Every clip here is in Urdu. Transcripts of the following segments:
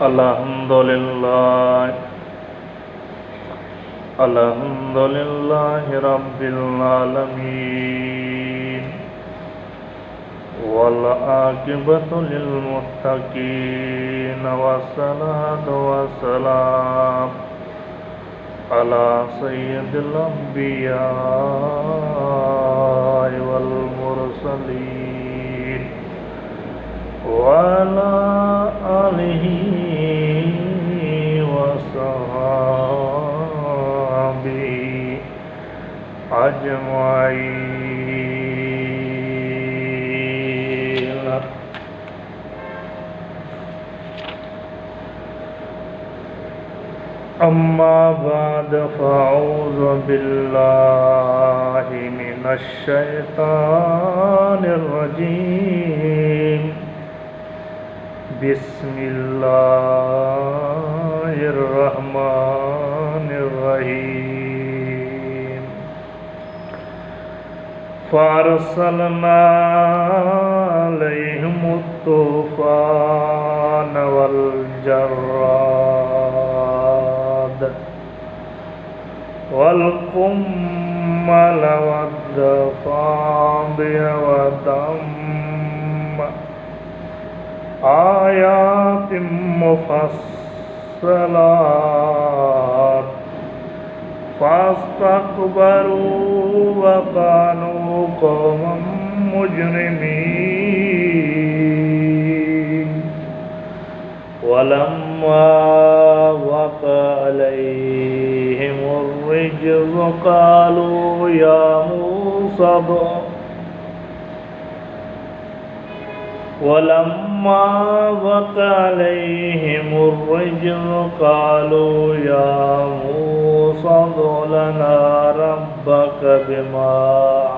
الحمدللہ رب العالمین والعاقبۃ للمتقین والصلاة والسلام علی سید الانبیاء والمرسلین وعلی آلہ وصحبہ اجمعین۔ اما بعد فاعوذ باللہ من الشیطان الرجیم، بسم اللہ الرحمن الرحیم۔ فارسلنا علیہم الطوفان والجراد والقمل والضفادع والدم آیات مفصلات فاستكبروا وكانوا قوما مجرمين۔ ولما وقع عليهم الرجز قالوا يا موسى ادع لنا ربك بما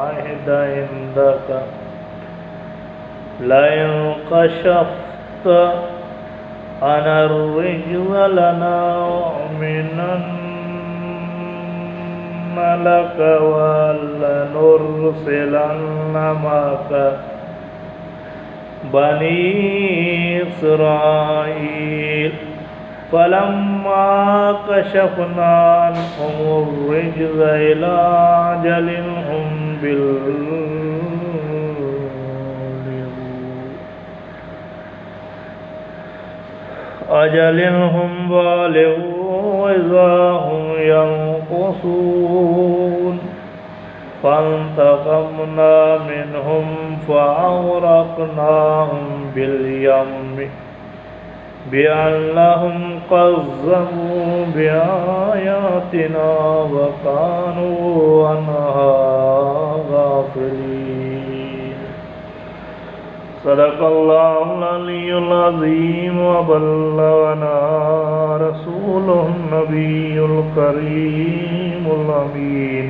عهد عندك لئن كشفت عنا الرجز لنؤمنن لك ولنرسلن معك بني إسرائيل۔ فلما كشفنا عنهم الرجز إلى أجل هم بالغوا إذا هم ينكثون۔ فانتقمنا منهم فأغرقناهم باليم بأنهم كذبوا بآياتنا وكانوا عنها غافلين۔ صدق اللہ العلی العظیم وبلغنا رسوله النبی الکریم الامین،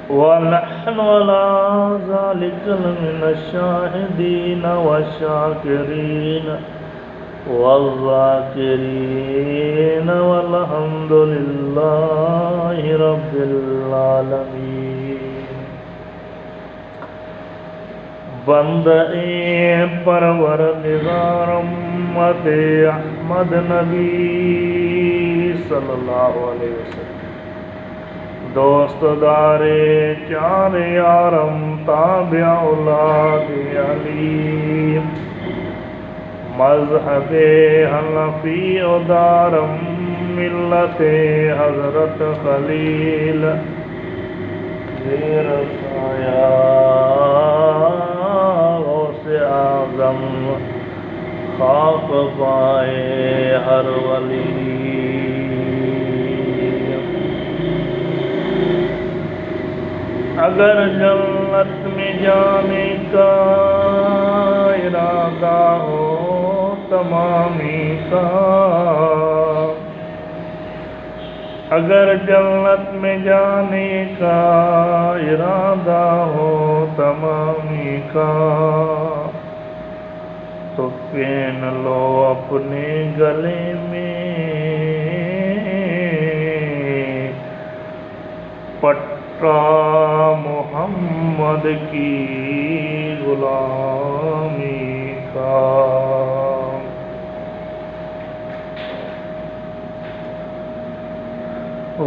ونحن على ذلك من الشاهدين والشاكرين والذاكرين والحمد لله رب العالمين۔ بندہ پروردگار امت احمد نبی صلی اللہ علیہ وسلم، دوست دارے چار یارم تابع اولاد علی، مذہب حنفی ادارم ملت حضرت خلیل، زیر سایہ غوث اعظم خاک پائے ہر ولی۔ اگر جنت میں جانے کا ارادہ ہو تمامی کا، اگر جنت میں جانے کا ارادہ ہو تمامی کا، تو پہن لو اپنے گلے میں پٹا محمد کی غلامی کا۔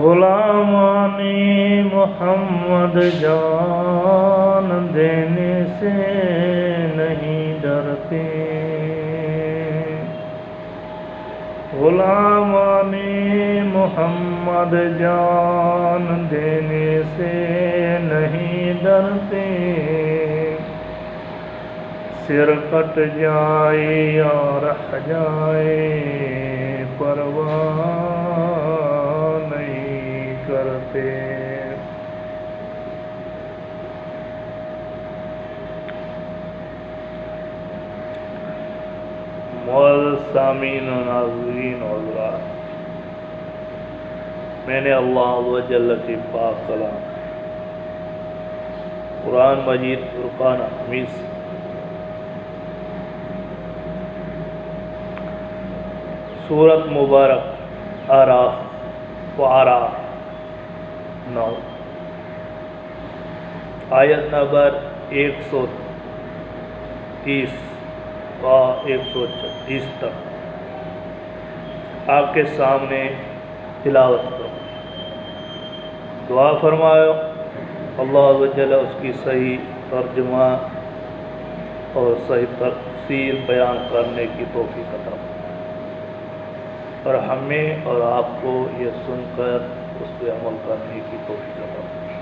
غلامان محمد جان دینے سے نہیں ڈرتے، غلامان محمد جان دینے سے نہیں ڈرتے، سر کٹ جائے یا رہ جائے پرواہ نہیں کرتے۔ معزز سامعین و ناظرین و حضرات، میں نے اللہ عز و جل کی پاک کلام قرآن مجید فرقان حمید سے سورت مبارک اعراف و اعراف 9 آیت نمبر 130 و 136 تک آپ کے سامنے تلاوت کرو، دعا فرماؤ اللہ عز و جل اس کی صحیح ترجمہ اور صحیح تفسیر بیان کرنے کی توفیق عطا فرمائے، اور ہمیں اور آپ کو یہ سن کر اس پہ عمل کرنے کی توفیق عطا فرمائے۔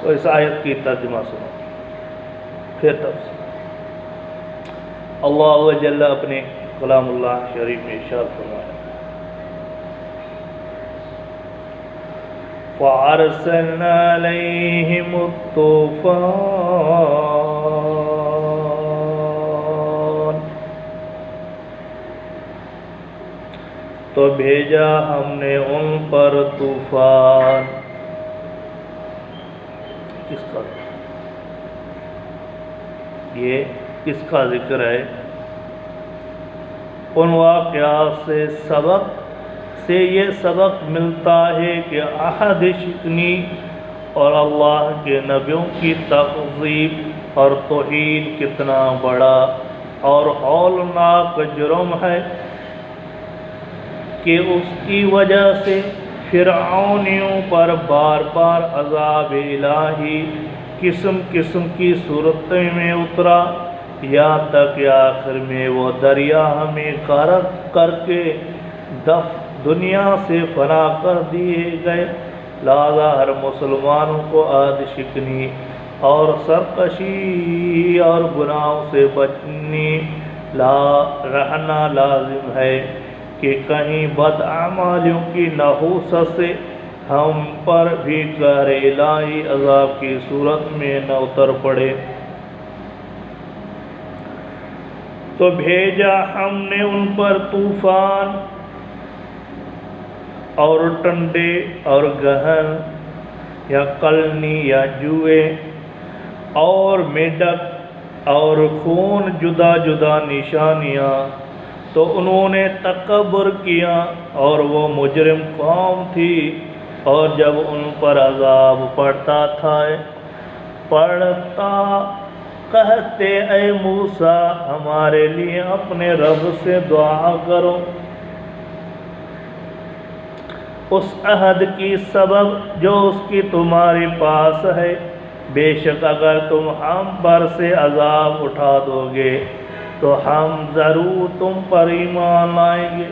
تو اس آیت کی ترجمہ سنو، پھر تفسیر۔ اللہ عز و جل اپنے کلام اللہ شریف میں ارشاد فرمایا، فَأَرْسَلْنَا عَلَيْهِمُ الطُّوفَانَ، تو بھیجا ہم نے ان پر طوفان۔ کس کا؟ یہ کس کا ذکر ہے؟ ان واقعات سے یہ سبق ملتا ہے کہ عہد شکنی اور اللہ کے نبیوں کی تکذیب اور توہین کتنا بڑا اور ہولناک جرم ہے، کہ اس کی وجہ سے فرعونیوں پر بار بار عذاب الہی قسم قسم کی صورتیں میں اترا، یہاں تک کہ آخر میں وہ دریا میں غرق کر کے دنیا سے فنا کر دیے گئے۔ لہذا ہر مسلمانوں کو عہد شکنی اور سرکشی اور گناہوں سے رہنا لازم ہے، کہ کہیں بدعمالیوں کی نحوست سے ہم پر بھی قہر الہی عذاب کی صورت میں نہ اتر پڑے۔ تو بھیجا ہم نے ان پر طوفان اور ٹنڈے اور گہن یا قلنی یا جوئے اور میڈک اور خون، جدا جدا نشانیاں، تو انہوں نے تکبر کیا اور وہ مجرم قوم تھی، اور جب ان پر عذاب پڑتا کہتے اے موسیٰ ہمارے لیے اپنے رب سے دعا کرو اس عہد کی سبب جو اس کی تمہارے پاس ہے، بے شک اگر تم ہم پر سے عذاب اٹھا دو گے تو ہم ضرور تم پر ایمان لائیں گے،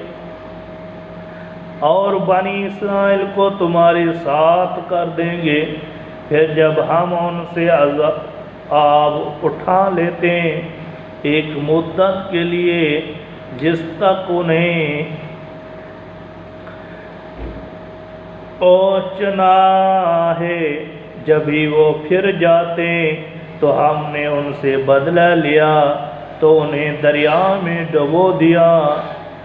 اور بنی اسرائیل کو تمہارے ساتھ کر دیں گے۔ پھر جب ہم ان سے عذاب اٹھا لیتے ایک مدت کے لیے جس تک انہیں پہنچنا ہے، جب ہی وہ پھر جاتے تو ہم نے ان سے بدلہ لیا، تو انہیں دریا میں ڈبو دیا،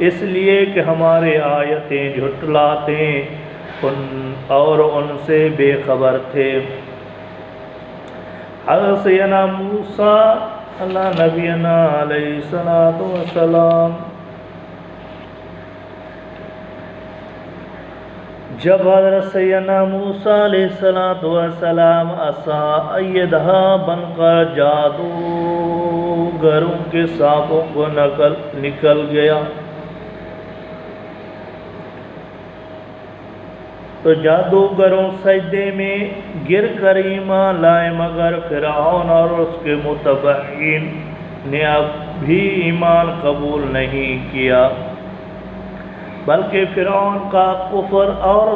اس لیے کہ ہمارے آیتیں جھٹلاتے اور ان سے بے خبر تھے۔ حضرت سیدنا موسیٰ اللہ نبینا علیہ السلام جب حضرت سیدنا موسیٰ علیہ السلام عصا ایدھا بن کر جادوگروں کے سانپوں کو نکل گیا، تو جادوگروں سجدے میں گر کر ایمان لائے، مگر فرعون اور اس کے متبعین نے اب بھی ایمان قبول نہیں کیا، بلکہ فرعون کا کفر اور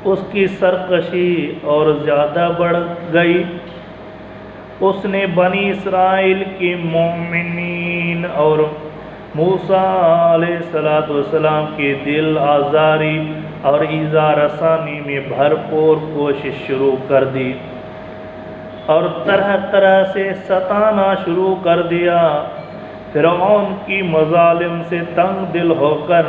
اس کی سرکشی اور زیادہ بڑھ گئی۔ اس نے بنی اسرائیل کی مومنین اور موسیٰ علیہ السلام کی دل آزاری اور ایذا رسانی میں بھرپور کوشش شروع کر دی اور طرح طرح سے ستانا شروع کر دیا۔ فرعون کی مظالم سے تنگ دل ہو کر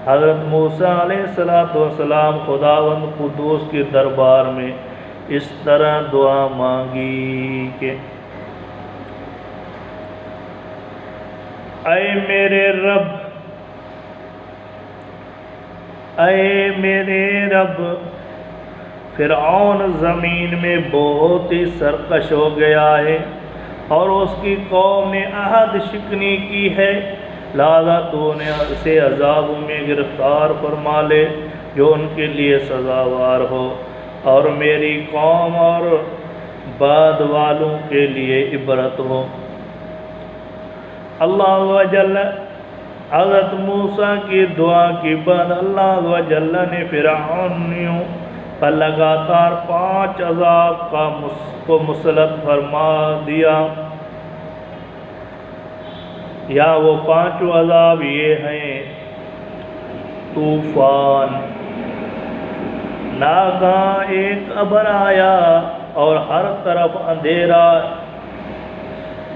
حضرت موسیٰ علیہ السلام خداوند قدوس کے دربار میں اس طرح دعا مانگی کہ اے میرے رب، فرعون زمین میں بہت ہی سرکش ہو گیا ہے اور اس کی قوم نے عہد شکنی کی ہے، لہذا تو نے اسے عذابوں میں گرفتار فرما لے جو ان کے لیے سزاوار ہو، اور میری قوم اور بعد والوں کے لیے عبرت ہو۔ اللہ جل حضرت موسیٰ کی دعا کے بعد اللہ جل نے فرعونیوں پر لگاتار 5 عذاب کو مسلط فرما دیا۔ یا وہ 5 عذاب یہ ہیں: طوفان، ناگہاں ایک ابر آیا اور ہر طرف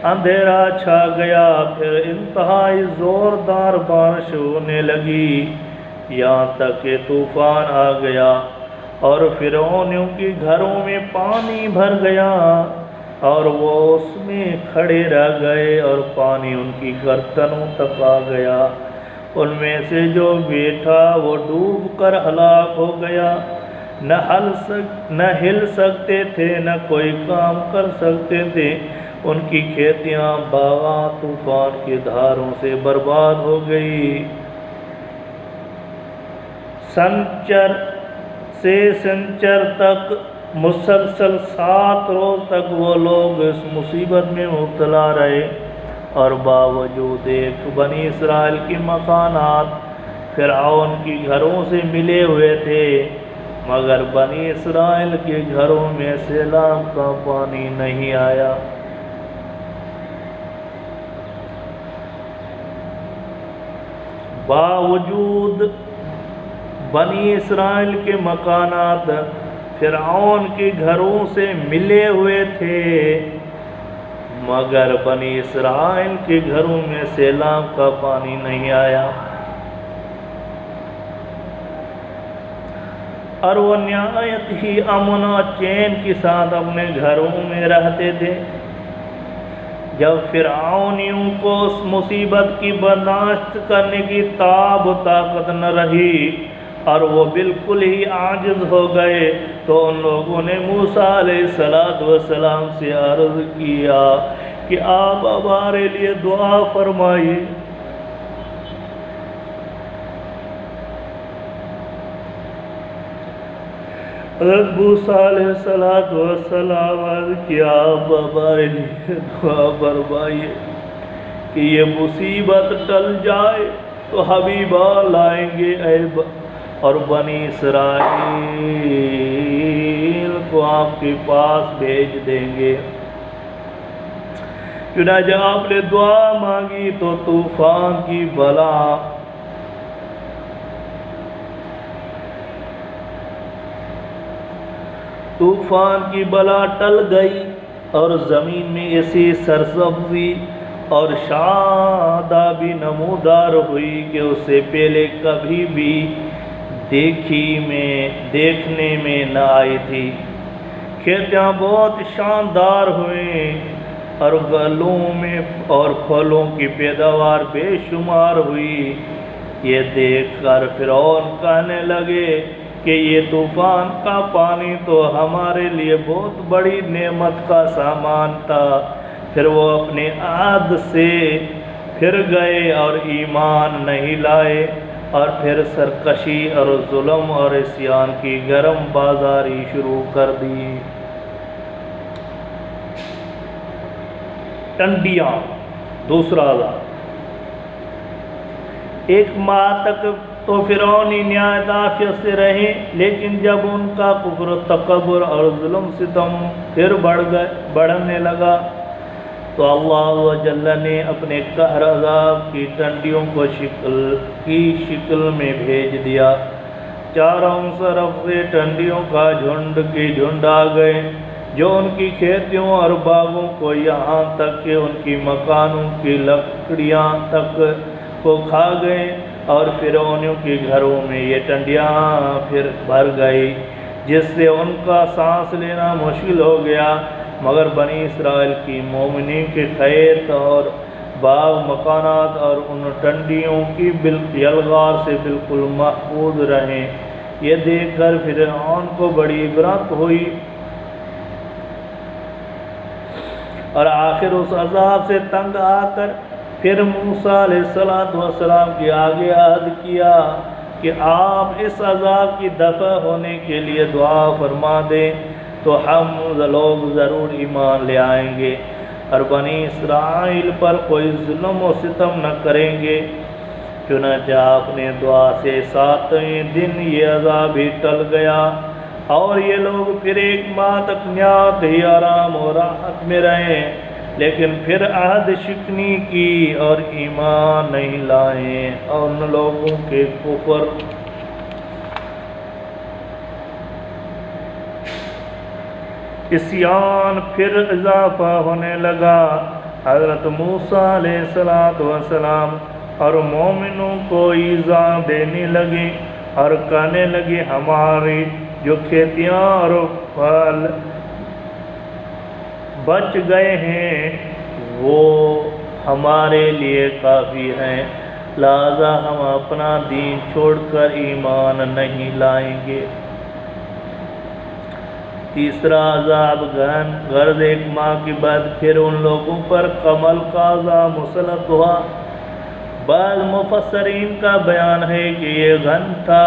اندھیرا چھا گیا، پھر انتہائی زوردار بارش ہونے لگی، یہاں تک کہ طوفان آ گیا اور فرعونیوں کے گھروں میں پانی بھر گیا اور وہ اس میں کھڑے رہ گئے اور پانی ان کی گردنوں تک آ گیا، ان میں سے جو بیٹھا وہ ڈوب کر ہلاک ہو گیا، نہ ہل سکتے تھے نہ کوئی کام کر سکتے تھے، ان کی کھیتیاں باغاں طوفان کی دھاروں سے برباد ہو گئی۔ سنچر سے سنچر تک مسلسل 7 روز تک وہ لوگ اس مصیبت میں مبتلا رہے، اور باوجود ایک بنی اسرائیل کے مکانات فرعون کے گھروں سے ملے ہوئے تھے، مگر بنی اسرائیل کے گھروں میں سیلاب کا پانی نہیں آیا۔ باوجود بنی اسرائیل کے مکانات فرعون کے گھروں سے ملے ہوئے تھے، مگر بنی اسرائیل کے گھروں میں سیلاب کا پانی نہیں آیا، اور وہ نہایت ہی امن و چین کے ساتھ اپنے گھروں میں رہتے تھے۔ جب فرعونیوں کو اس مصیبت کی برداشت کرنے کی تاب و طاقت نہ رہی اور وہ بالکل ہی عاجز ہو گئے، تو ان لوگوں نے موسیٰ علیہ السلام سے عرض کیا کہ آپ ہمارے لیے دعا فرمائیے۔ حضرت موسیٰ علیہ السلام عرض کیا، آپ ہمارے لیے دعا فرمائیے کہ یہ مصیبت ٹل جائے تو حبیبہ لائیں گے اور بنی اسرائیل کو آپ کے پاس بھیج دیں گے۔ چنانچہ آپ نے دعا مانگی تو طوفان کی بلا ٹل گئی اور زمین میں ایسی سرسبزی اور شادابی نمودار ہوئی کہ اس سے پہلے کبھی بھی دیکھنے میں نہ آئی تھی۔ کھیتیاں بہت شاندار ہوئیں اور گلوں میں اور پھلوں کی پیداوار بے شمار ہوئی۔ یہ دیکھ کر فرعون کہنے لگے کہ یہ طوفان کا پانی تو ہمارے لیے بہت بڑی نعمت کا سامان تھا۔ پھر وہ اپنے عہد سے پھر گئے اور ایمان نہیں لائے، اور پھر سرکشی اور ظلم اور عصیان کی گرم بازاری شروع کر دی۔ ٹنڈیاں دوسرا عذاب۔ ایک ماہ تک تو فرعونی نیائے دافعیت سے رہے، لیکن جب ان کا کفر و تکبر اور ظلم ستم پھر بڑھنے لگا تو اللہ جل نے اپنے قہر عذاب کی ٹنڈیوں کو شکل میں بھیج دیا۔ چاروں طرف سے ٹنڈیوں کا جھنڈ آ گئے جو ان کی کھیتیوں اور باغوں کو یہاں تک کہ ان کی مکانوں کی لکڑیاں تک کو کھا گئے، اور فرعونیوں کے گھروں میں یہ ٹنڈیاں پھر بھر گئی جس سے ان کا سانس لینا مشکل ہو گیا۔ مگر بنی اسرائیل کی مومنین کے کھیت اور باغ مکانات اور ان ٹنڈیوں کی یلغار سے بالکل محفوظ رہیں۔ یہ دیکھ کر فرعون کو بڑی عبرت ہوئی، اور آخر اس عذاب سے تنگ آ کر پھر موسیٰ علیہ السلام کی آگے عہد کیا کہ آپ اس عذاب کی دفع ہونے کے لیے دعا فرما دیں تو ہم لوگ ضرور ایمان لے آئیں گے اور بنی اسرائیل پر کوئی ظلم و ستم نہ کریں گے۔ چنانچہ آپ نے دعا سے 7ویں دن یہ عذاب ہی ٹل گیا، اور یہ لوگ پھر ایک ماہ تک نہایت ہی آرام و راحت میں رہے، لیکن پھر عہد شکنی کی اور ایمان نہیں لائے، اور ان لوگوں کے کفر عصیان پھر اضافہ ہونے لگا۔ حضرت موسیٰ علیہ السلام اور مومنوں کو ایذا دینے لگے اور کہنے لگے ہماری جو کھیتیاں اور پھل بچ گئے ہیں وہ ہمارے لیے کافی ہیں، لہذا ہم اپنا دین چھوڑ کر ایمان نہیں لائیں گے۔ تیسرا عذاب غرض ایک ماہ کے بعد پھر ان لوگوں پر کمل کا عذاب مسلط ہوا۔ بعض مفسرین کا بیان ہے کہ یہ غن تھا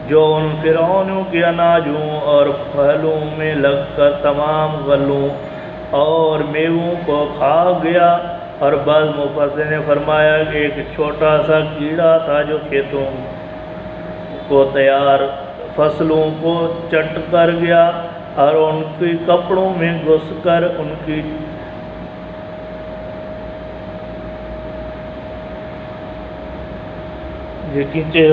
جو ان فرعونیوں کے اناجوں اور پھلوں میں لگ کر تمام غلوں اور میووں کو کھا گیا، اور بعض مفسرین نے فرمایا کہ ایک چھوٹا سا کیڑا تھا جو کھیتوں کو تیار فصلوں کو چٹ کر گیا اور ان کے کپڑوں میں گھس کر ان کی یقین